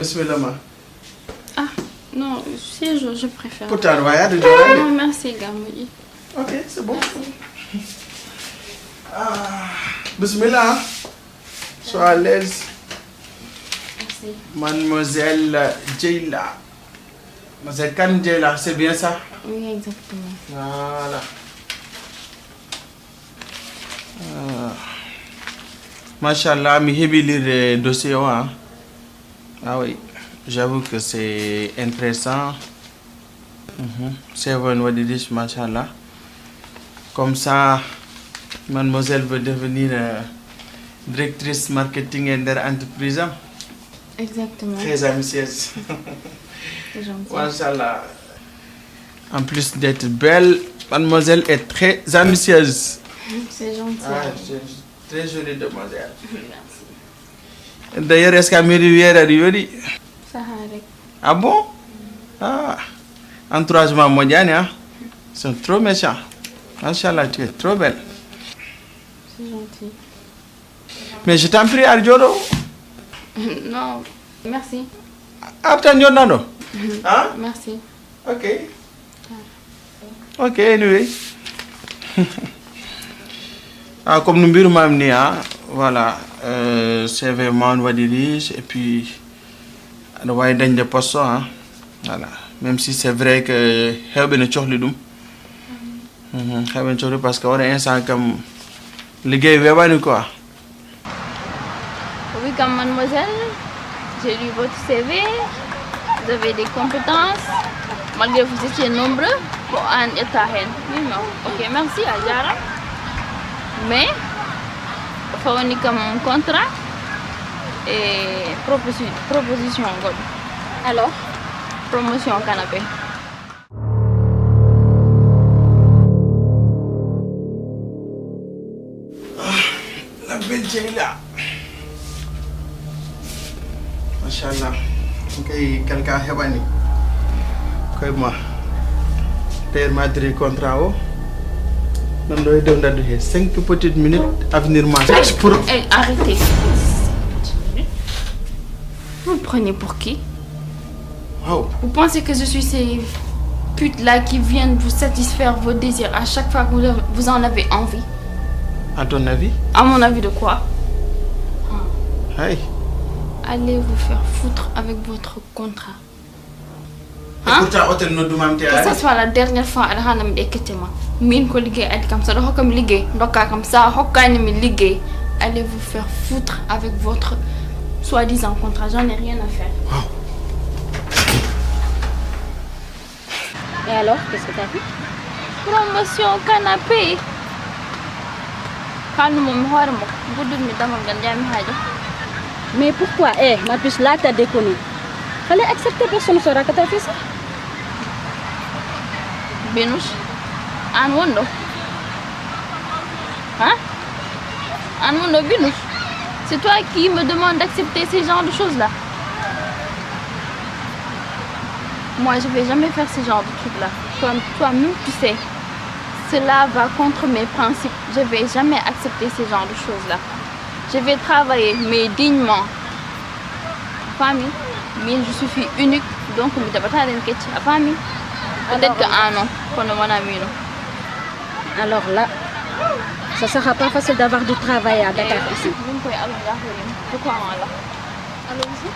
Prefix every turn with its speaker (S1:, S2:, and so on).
S1: Bismillah ma.
S2: Ah, non, je préfère.
S1: Pourtant,
S2: non, merci, Gamoudi.
S1: Ok, c'est bon. Bismillah. Sois à l'aise.
S2: Merci.
S1: Mademoiselle Djeila. Mademoiselle Kan Djeila, c'est bien ça?
S2: Oui, exactement.
S1: Voilà. Machallah, mi hebi lire dossier. Ah oui, j'avoue que c'est intéressant. C'est bon, machallah. Comme ça, mademoiselle veut devenir directrice marketing et d'entreprise.
S2: Exactement.
S1: Très ambitieuse.
S2: C'est gentil.
S1: Machallah. En plus d'être belle, mademoiselle est très ambitieuse.
S2: C'est gentil.
S1: C'est très jolie demoiselle.
S2: Merci.
S1: D'ailleurs, est-ce qu'à Rivière a dit?
S2: Ça arrête.
S1: Ah bon? Ah. Entouragement mondial, hein? Ils sont trop méchants. Machallah, tu es trop belle.
S2: C'est gentil.
S1: Mais je t'en prie, Arjoro.
S2: Non, merci.
S1: Attends, non. Hein?
S2: Merci.
S1: Ok. Ok, anyway. Comme nous l'avons amené, voilà, c'est vraiment une voie de riche et puis on va aller dans postes, voilà. Même si c'est vrai que il y a parce qu'on a un sang comme les gars, quoi.
S2: Oui, comme mademoiselle, j'ai lu votre CV, vous avez des compétences, malgré que vous étiez nombreux pour un état. Oui, non. Ok, merci, Adjara. Mais, il faut venir comme contrat et proposition.
S3: Alors?
S2: Promotion canapé.
S1: La belle Djeila. Machallah. Quelqu'un a hebani. Comme moi. Père m'a dit contrat. Nous devons 5 petites minutes à venir manger.
S2: Arrêtez. Vous me prenez pour qui?
S1: Wow.
S2: Vous pensez que je suis ces putes-là qui viennent vous satisfaire vos désirs à chaque fois que vous en avez envie?
S1: À ton avis?
S2: À mon avis de quoi?
S1: Hey.
S2: Allez vous faire foutre avec votre contrat.
S1: Hein? Que
S2: ce soit la dernière fois, allez vous faire foutre avec votre soi-disant contrat. J'en ai rien à faire.
S1: Wow.
S3: Et alors, qu'est-ce que tu as fait?
S2: Promotion canapé.
S3: Mais pourquoi? Ma puce là, t'as déconné. Fallait accepter personne ne saura que t'as fait ça.
S2: Benouche, An Wondo. Hein? An Wondo Benouche. C'est toi qui me demande d'accepter ces genres de choses-là. Moi, je ne vais jamais faire ce genre de trucs-là. Toi-même, tu sais, cela va contre mes principes. Je ne vais jamais accepter ce genre de choses-là. Je vais travailler, mais dignement. Famille, mais je suis fille unique, donc je ne vais pas une famille. Peut-être que non, qu'on ne m'en a mis.
S3: Alors là, ça sera pas facile d'avoir du travail à Dakar ici.
S2: Allons-y.